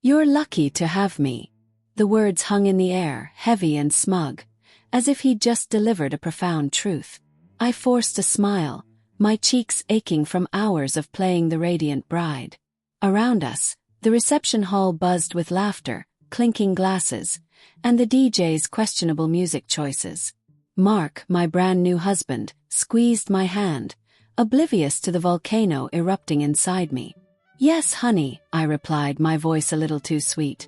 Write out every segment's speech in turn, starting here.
You're lucky to have me. The words hung in the air, heavy and smug, as if he'd just delivered a profound truth. I forced a smile, my cheeks aching from hours of playing the radiant bride. Around us, the reception hall buzzed with laughter, clinking glasses, and the DJ's questionable music choices. Mark, my brand new husband, squeezed my hand, oblivious to the volcano erupting inside me. Yes, honey, I replied, my voice a little too sweet.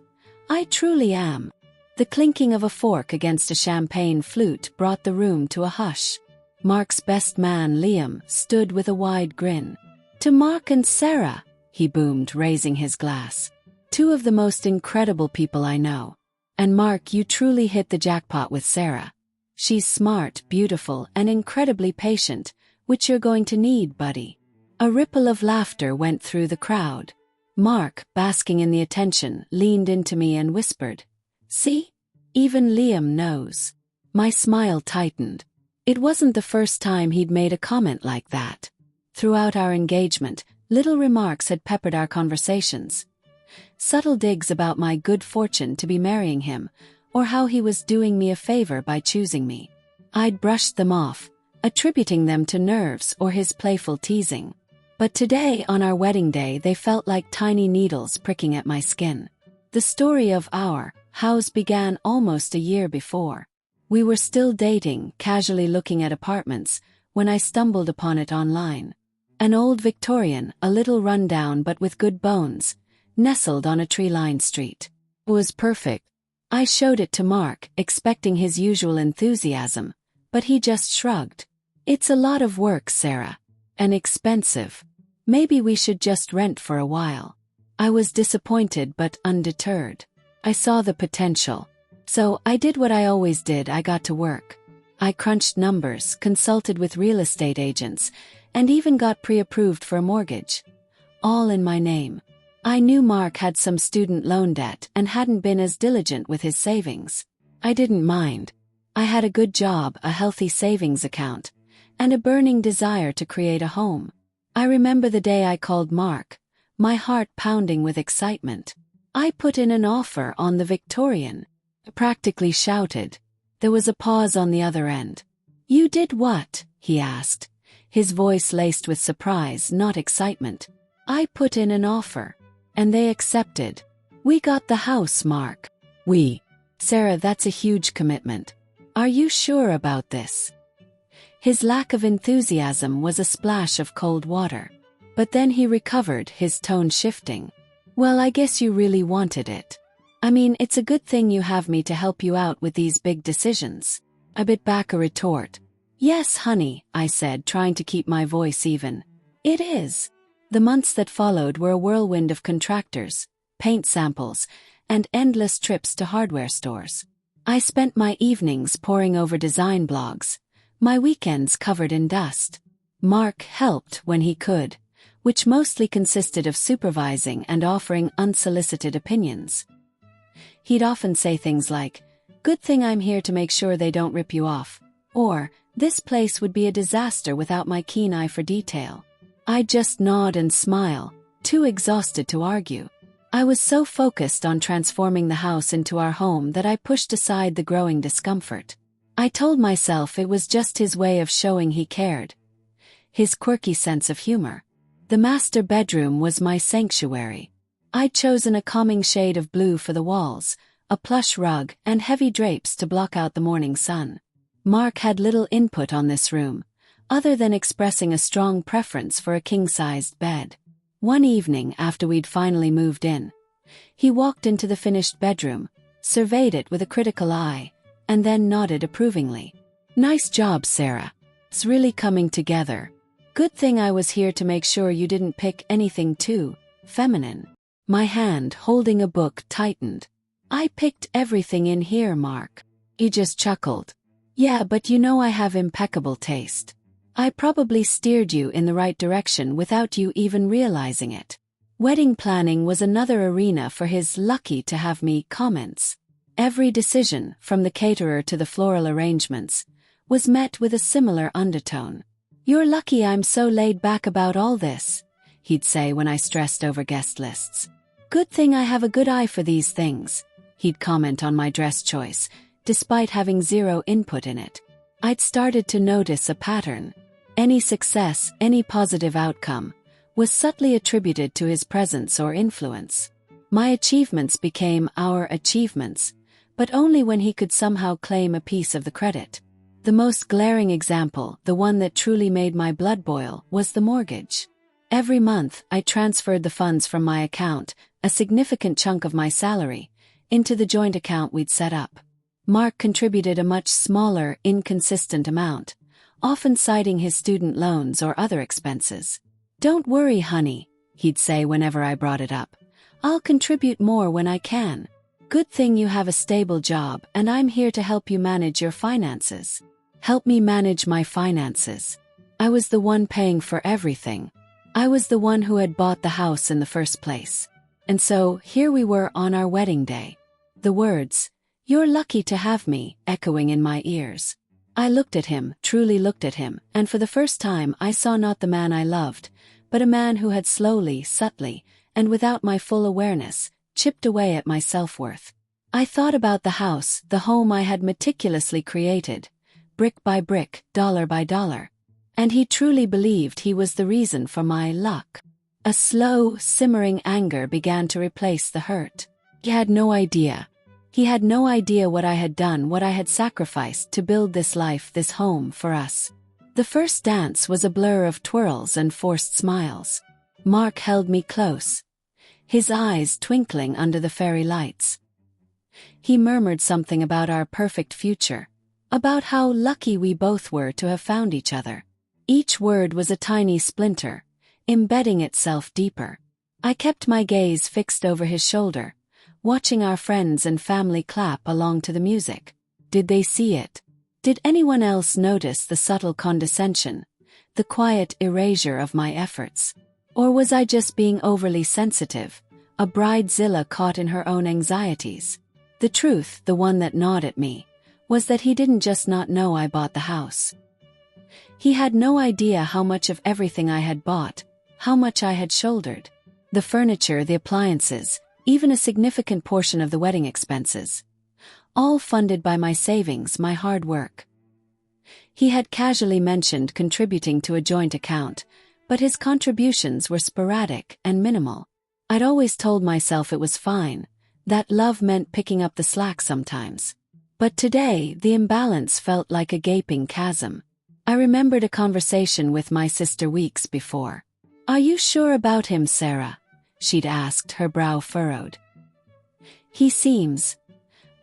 I truly am. The clinking of a fork against a champagne flute brought the room to a hush. Mark's best man, Liam, stood with a wide grin. To Mark and Sarah, he boomed, raising his glass. Two of the most incredible people I know. And Mark, you truly hit the jackpot with Sarah. She's smart, beautiful, and incredibly patient, which you're going to need, buddy. A ripple of laughter went through the crowd. Mark, basking in the attention, leaned into me and whispered, "See? Even Liam knows." My smile tightened. It wasn't the first time he'd made a comment like that. Throughout our engagement, little remarks had peppered our conversations. Subtle digs about my good fortune to be marrying him, or how he was doing me a favor by choosing me. I'd brushed them off, attributing them to nerves or his playful teasing. But today, on our wedding day, they felt like tiny needles pricking at my skin. The story of our house began almost a year before. We were still dating, casually looking at apartments, when I stumbled upon it online. An old Victorian, a little rundown but with good bones, nestled on a tree-lined street. It was perfect. I showed it to Mark, expecting his usual enthusiasm, but he just shrugged. It's a lot of work, Sarah. And expensive. Maybe we should just rent for a while. I was disappointed but undeterred. I saw the potential. So I did what I always did. I got to work. I crunched numbers, consulted with real estate agents, and even got pre-approved for a mortgage. All in my name. I knew Mark had some student loan debt and hadn't been as diligent with his savings. I didn't mind. I had a good job, a healthy savings account, and a burning desire to create a home. I remember the day I called Mark, my heart pounding with excitement. I put in an offer on the Victorian. Practically shouted. There was a pause on the other end. You did what? He asked, his voice laced with surprise, not excitement. I put in an offer. And they accepted. We got the house, Mark. We. Sarah, that's a huge commitment. Are you sure about this? His lack of enthusiasm was a splash of cold water. But then he recovered, his tone shifting. Well, I guess you really wanted it. I mean, it's a good thing you have me to help you out with these big decisions. I bit back a retort. Yes, honey, I said, trying to keep my voice even. It is. The months that followed were a whirlwind of contractors, paint samples, and endless trips to hardware stores. I spent my evenings poring over design blogs, my weekends covered in dust. Mark helped when he could, which mostly consisted of supervising and offering unsolicited opinions. He'd often say things like, "Good thing I'm here to make sure they don't rip you off," or, "This place would be a disaster without my keen eye for detail." I'd just nod and smile, too exhausted to argue. I was so focused on transforming the house into our home that I pushed aside the growing discomfort. I told myself it was just his way of showing he cared. His quirky sense of humor. The master bedroom was my sanctuary. I'd chosen a calming shade of blue for the walls, a plush rug, and heavy drapes to block out the morning sun. Mark had little input on this room, other than expressing a strong preference for a king-sized bed. One evening after we'd finally moved in, he walked into the finished bedroom, surveyed it with a critical eye, and then nodded approvingly. Nice job, Sarah. It's really coming together. Good thing I was here to make sure you didn't pick anything too feminine. My hand holding a book tightened. I picked everything in here, Mark. He just chuckled. Yeah, but you know I have impeccable taste. I probably steered you in the right direction without you even realizing it. Wedding planning was another arena for his lucky to have me comments. Every decision, from the caterer to the floral arrangements, was met with a similar undertone. You're lucky I'm so laid back about all this, he'd say when I stressed over guest lists. "Good thing I have a good eye for these things," he'd comment on my dress choice, despite having zero input in it. I'd started to notice a pattern. Any success, any positive outcome, was subtly attributed to his presence or influence. My achievements became our achievements, but only when he could somehow claim a piece of the credit. The most glaring example, the one that truly made my blood boil, was the mortgage. Every month, I transferred the funds from my account, a significant chunk of my salary, into the joint account we'd set up. Mark contributed a much smaller, inconsistent amount, often citing his student loans or other expenses. "Don't worry, honey," he'd say whenever I brought it up. "I'll contribute more when I can. Good thing you have a stable job, and I'm here to help you manage your finances." Help me manage my finances. I was the one paying for everything. I was the one who had bought the house in the first place. And so, here we were on our wedding day. The words, "You're lucky to have me," echoing in my ears. I looked at him, truly looked at him, and for the first time I saw not the man I loved, but a man who had slowly, subtly, and without my full awareness, chipped away at my self-worth. I thought about the house, the home I had meticulously created, brick by brick, dollar by dollar. And he truly believed he was the reason for my luck. A slow, simmering anger began to replace the hurt. He had no idea. He had no idea what I had done, what I had sacrificed to build this life, this home for us. The first dance was a blur of twirls and forced smiles. Mark held me close, his eyes twinkling under the fairy lights. He murmured something about our perfect future, about how lucky we both were to have found each other. Each word was a tiny splinter, embedding itself deeper. I kept my gaze fixed over his shoulder, watching our friends and family clap along to the music. Did they see it? Did anyone else notice the subtle condescension, the quiet erasure of my efforts? Or was I just being overly sensitive, a bridezilla caught in her own anxieties? The truth, the one that gnawed at me, was that he didn't just not know I bought the house. He had no idea how much of everything I had bought, how much I had shouldered. The furniture, the appliances, even a significant portion of the wedding expenses. All funded by my savings, my hard work. He had casually mentioned contributing to a joint account, but his contributions were sporadic and minimal. I'd always told myself it was fine, that love meant picking up the slack sometimes. But today, the imbalance felt like a gaping chasm. I remembered a conversation with my sister weeks before. "Are you sure about him, Sarah?" she'd asked, her brow furrowed. "He seems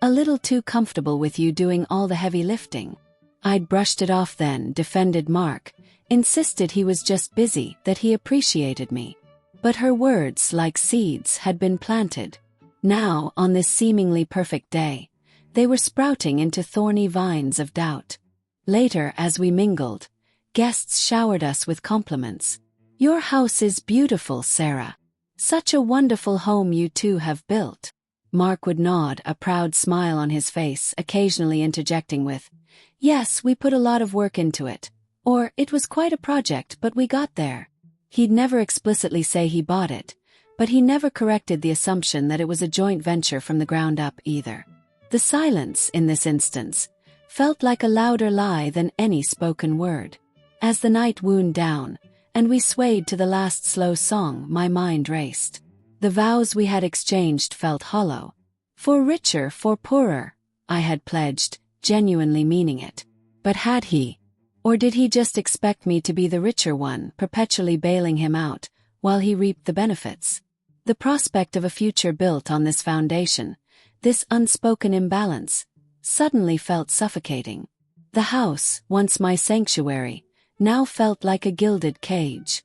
a little too comfortable with you doing all the heavy lifting." I'd brushed it off then, defended Mark, insisted he was just busy, that he appreciated me. But her words, like seeds, had been planted. Now, on this seemingly perfect day, they were sprouting into thorny vines of doubt. Later, as we mingled, guests showered us with compliments. "Your house is beautiful, Sarah. Such a wonderful home you two have built." Mark would nod, a proud smile on his face, occasionally interjecting with, "Yes, we put a lot of work into it," or "It was quite a project, but we got there." He'd never explicitly say he bought it, but he never corrected the assumption that it was a joint venture from the ground up either. The silence, in this instance, felt like a louder lie than any spoken word. As the night wound down, and we swayed to the last slow song, my mind raced. The vows we had exchanged felt hollow. For richer, for poorer, I had pledged, genuinely meaning it. But had he? Or did he just expect me to be the richer one, perpetually bailing him out, while he reaped the benefits? The prospect of a future built on this foundation, this unspoken imbalance, suddenly felt suffocating. The house, once my sanctuary, now felt like a gilded cage.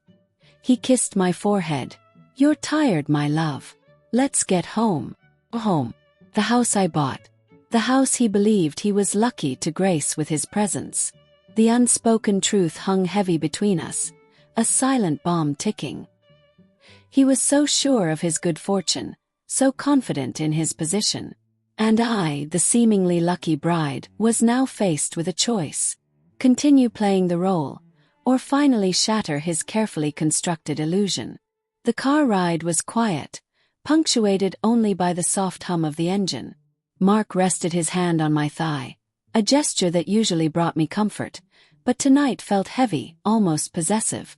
He kissed my forehead. "You're tired, my love. Let's get home." Home. The house I bought. The house he believed he was lucky to grace with his presence. The unspoken truth hung heavy between us, a silent bomb ticking. He was so sure of his good fortune, so confident in his position. And I, the seemingly lucky bride, was now faced with a choice. Continue playing the role, or finally shatter his carefully constructed illusion. The car ride was quiet, punctuated only by the soft hum of the engine. Mark rested his hand on my thigh, a gesture that usually brought me comfort, but tonight felt heavy, almost possessive.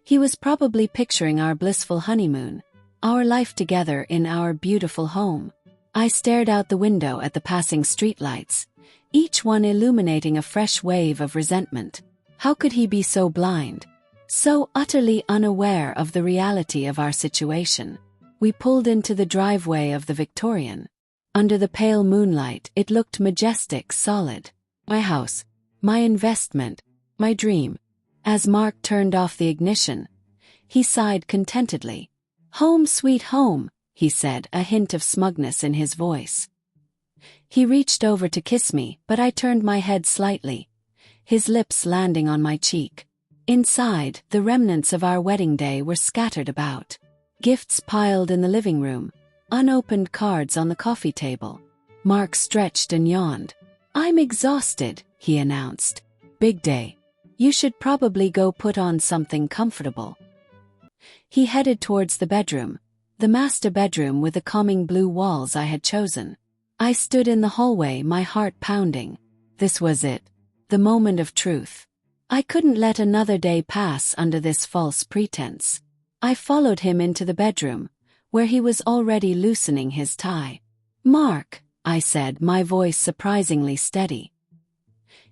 He was probably picturing our blissful honeymoon, our life together in our beautiful home. I stared out the window at the passing streetlights, each one illuminating a fresh wave of resentment. How could he be so blind? So utterly unaware of the reality of our situation. We pulled into the driveway of the Victorian. Under the pale moonlight, it looked majestic, solid. My house, my investment, my dream. As Mark turned off the ignition, he sighed contentedly. "Home sweet home," he said, a hint of smugness in his voice. He reached over to kiss me, but I turned my head slightly, his lips landing on my cheek. Inside, the remnants of our wedding day were scattered about. Gifts piled in the living room, unopened cards on the coffee table. Mark stretched and yawned. "I'm exhausted," he announced. "Big day. You should probably go put on something comfortable." He headed towards the bedroom, the master bedroom with the calming blue walls I had chosen. I stood in the hallway, my heart pounding. This was it. The moment of truth. I couldn't let another day pass under this false pretense. I followed him into the bedroom, where he was already loosening his tie. "Mark," I said, my voice surprisingly steady.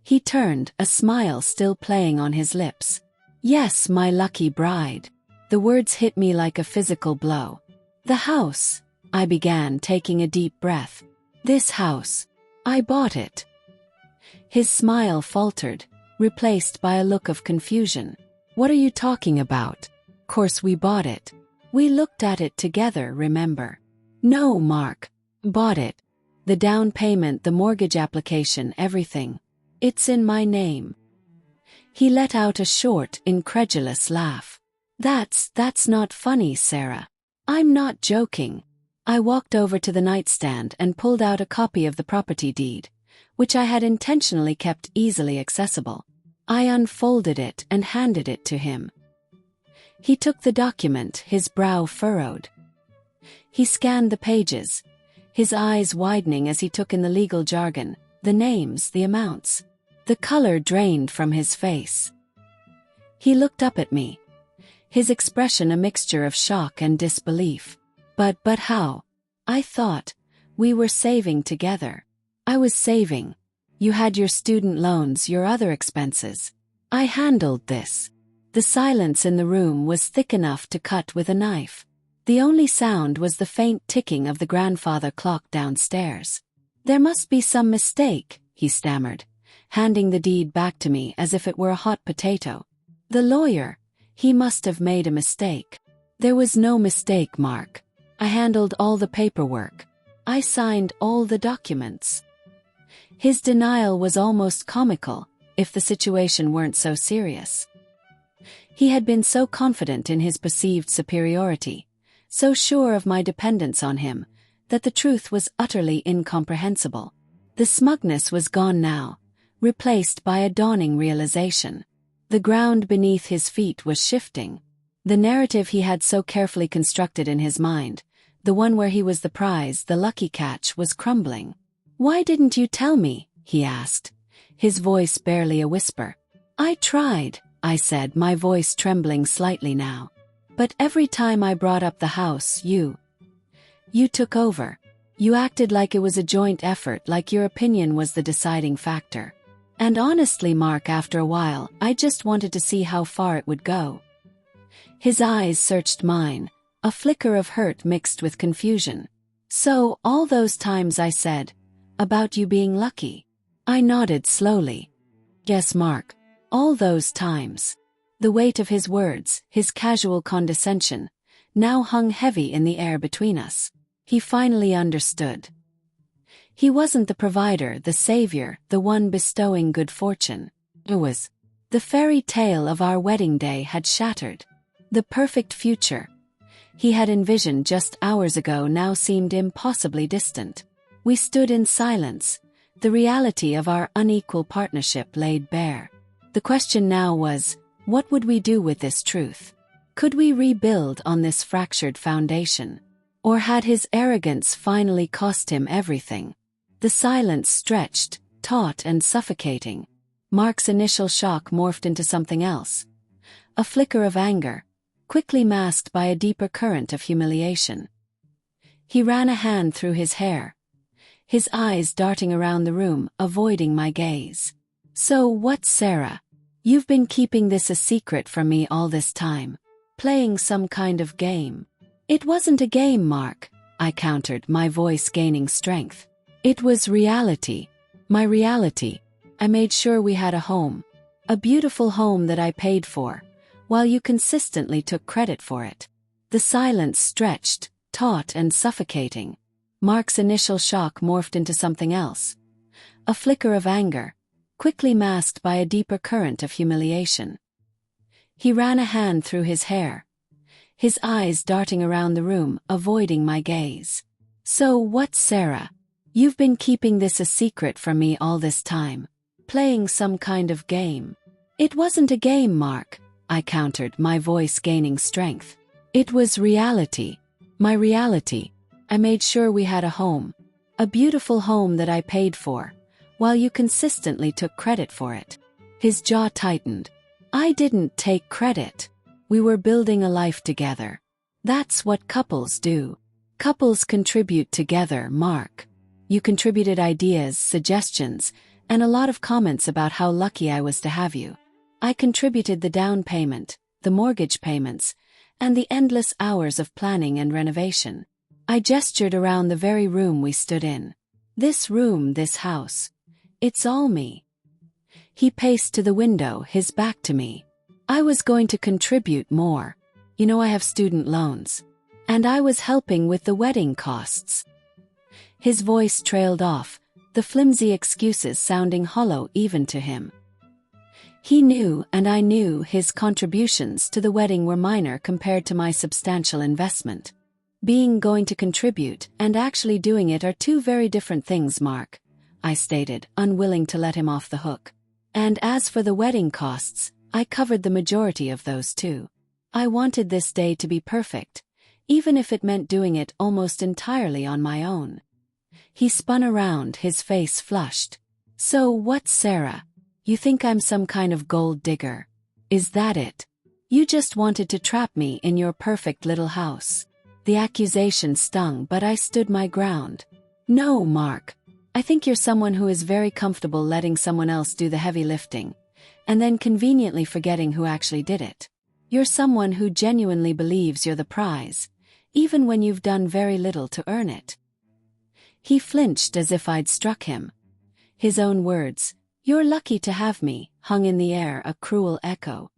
He turned, a smile still playing on his lips. "Yes, my lucky bride." The words hit me like a physical blow. "The house," I began, taking a deep breath. "This house. I bought it." His smile faltered, replaced by a look of confusion. "What are you talking about? Course we bought it. We looked at it together, remember?" "No, Mark. Bought it. The down payment, the mortgage application, everything. It's in my name." He let out a short, incredulous laugh. That's not funny, Sarah. I'm not joking." I walked over to the nightstand and pulled out a copy of the property deed, which I had intentionally kept easily accessible. I unfolded it and handed it to him. He took the document, his brow furrowed. He scanned the pages, his eyes widening as he took in the legal jargon, the names, the amounts. The color drained from his face. He looked up at me, his expression a mixture of shock and disbelief. But how? I thought we were saving together." "I was saving. You had your student loans, your other expenses. I handled this." The silence in the room was thick enough to cut with a knife. The only sound was the faint ticking of the grandfather clock downstairs. "There must be some mistake," he stammered, handing the deed back to me as if it were a hot potato. "The lawyer, he must have made a mistake." "There was no mistake, Mark. I handled all the paperwork. I signed all the documents." His denial was almost comical, if the situation weren't so serious. He had been so confident in his perceived superiority, so sure of my dependence on him, that the truth was utterly incomprehensible. The smugness was gone now, replaced by a dawning realization. The ground beneath his feet was shifting. The narrative he had so carefully constructed in his mind, the one where he was the prize, the lucky catch, was crumbling. "Why didn't you tell me?" he asked, his voice barely a whisper. "I tried," I said, my voice trembling slightly now. "But every time I brought up the house, you took over. You acted like it was a joint effort, like your opinion was the deciding factor. And honestly, Mark, after a while, I just wanted to see how far it would go." His eyes searched mine, a flicker of hurt mixed with confusion. "So, all those times I said, about you being lucky?" I nodded slowly. "Yes, Mark, all those times." The weight of his words, his casual condescension, now hung heavy in the air between us. He finally understood. He wasn't the provider, the savior, the one bestowing good fortune. It was. The fairy tale of our wedding day had shattered. The perfect future he had envisioned just hours ago now seemed impossibly distant. We stood in silence, the reality of our unequal partnership laid bare. The question now was, what would we do with this truth? Could we rebuild on this fractured foundation? Or had his arrogance finally cost him everything? The silence stretched, taut and suffocating. Mark's initial shock morphed into something else. A flicker of anger, quickly masked by a deeper current of humiliation. He ran a hand through his hair, his eyes darting around the room, avoiding my gaze. "So what, Sarah? You've been keeping this a secret from me all this time? Playing some kind of game?" "It wasn't a game, Mark," I countered, my voice gaining strength. "It was reality. My reality. I made sure we had a home. A beautiful home that I paid for, while you consistently took credit for it." The silence stretched, taut and suffocating. Mark's initial shock morphed into something else. A flicker of anger, quickly masked by a deeper current of humiliation. He ran a hand through his hair, his eyes darting around the room, avoiding my gaze. "So what, Sarah? You've been keeping this a secret from me all this time? Playing some kind of game?" "It wasn't a game, Mark," I countered, my voice gaining strength. "It was reality. My reality. I made sure we had a home. A beautiful home that I paid for, while you consistently took credit for it." His jaw tightened. "I didn't take credit. We were building a life together. That's what couples do. Couples contribute together, Mark. You contributed ideas, suggestions, and a lot of comments about how lucky I was to have you. I contributed the down payment, the mortgage payments, and the endless hours of planning and renovation. I gestured around the very room we stood in. This room, this house. It's all me." He paced to the window, his back to me. "I was going to contribute more. You know I have student loans. And I was helping with the wedding costs." His voice trailed off, the flimsy excuses sounding hollow even to him. He knew, and I knew, his contributions to the wedding were minor compared to my substantial investment. "Being going to contribute and actually doing it are two very different things, Mark," I stated, unwilling to let him off the hook. "And as for the wedding costs, I covered the majority of those too. I wanted this day to be perfect, even if it meant doing it almost entirely on my own." He spun around, his face flushed. "So what, Sarah? You think I'm some kind of gold digger? Is that it? You just wanted to trap me in your perfect little house?" The accusation stung, but I stood my ground. "No, Mark. I think you're someone who is very comfortable letting someone else do the heavy lifting, and then conveniently forgetting who actually did it. You're someone who genuinely believes you're the prize, even when you've done very little to earn it." He flinched as if I'd struck him. His own words, "You're lucky to have me," hung in the air, a cruel echo.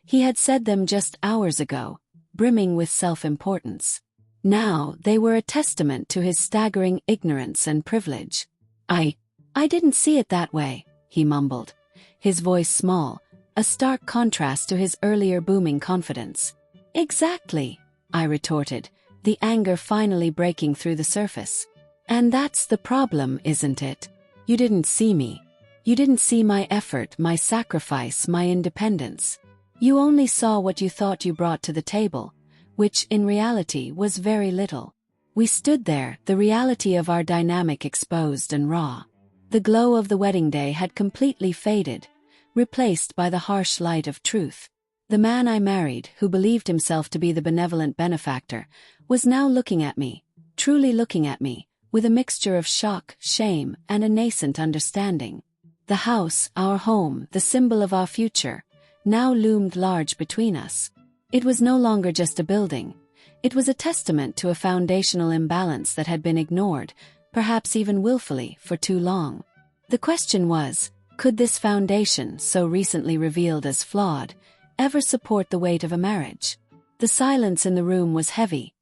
He had said them just hours ago, brimming with self-importance. Now they were a testament to his staggering ignorance and privilege. I didn't see it that way," he mumbled, his voice small, a stark contrast to his earlier booming confidence. "Exactly," I retorted, the anger finally breaking through the surface. "And that's the problem, isn't it? You didn't see me. You didn't see my effort, my sacrifice, my independence. You only saw what you thought you brought to the table, which in reality was very little." We stood there, the reality of our dynamic exposed and raw. The glow of the wedding day had completely faded, replaced by the harsh light of truth. The man I married, who believed himself to be the benevolent benefactor, was now looking at me, truly looking at me, with a mixture of shock, shame, and a nascent understanding. The house, our home, the symbol of our future, now loomed large between us. It was no longer just a building. It was a testament to a foundational imbalance that had been ignored, perhaps even willfully, for too long. The question was, could this foundation, so recently revealed as flawed, ever support the weight of a marriage? The silence in the room was heavy,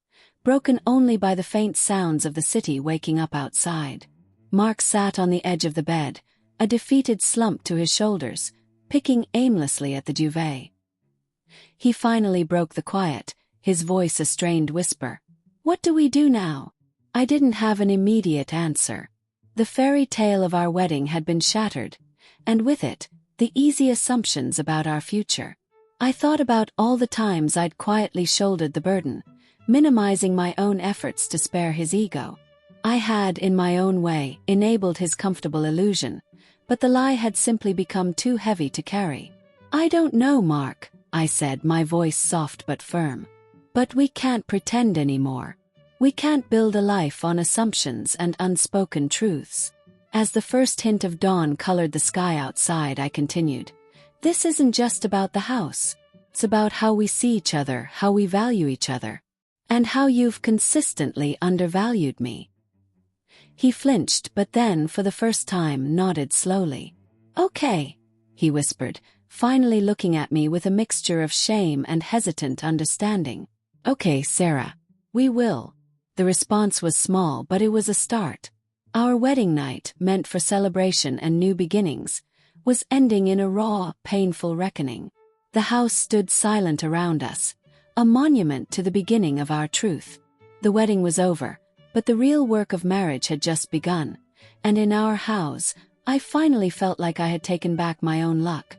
broken only by the faint sounds of the city waking up outside. Mark sat on the edge of the bed, a defeated slump to his shoulders, picking aimlessly at the duvet. He finally broke the quiet, his voice a strained whisper. "What do we do now?" I didn't have an immediate answer. The fairy tale of our wedding had been shattered, and with it, the easy assumptions about our future. I thought about all the times I'd quietly shouldered the burden, minimizing my own efforts to spare his ego. I had, in my own way, enabled his comfortable illusion, but the lie had simply become too heavy to carry. "I don't know, Mark," I said, my voice soft but firm. "But we can't pretend anymore. We can't build a life on assumptions and unspoken truths." As the first hint of dawn colored the sky outside, I continued, "This isn't just about the house. It's about how we see each other, how we value each other, and how you've consistently undervalued me." He flinched, but then, for the first time, nodded slowly. "Okay," he whispered, finally looking at me with a mixture of shame and hesitant understanding. "Okay, Sarah. We will." The response was small, but it was a start. Our wedding night, meant for celebration and new beginnings, was ending in a raw, painful reckoning. The house stood silent around us, a monument to the beginning of our truth. The wedding was over, but the real work of marriage had just begun, and in our house, I finally felt like I had taken back my own luck.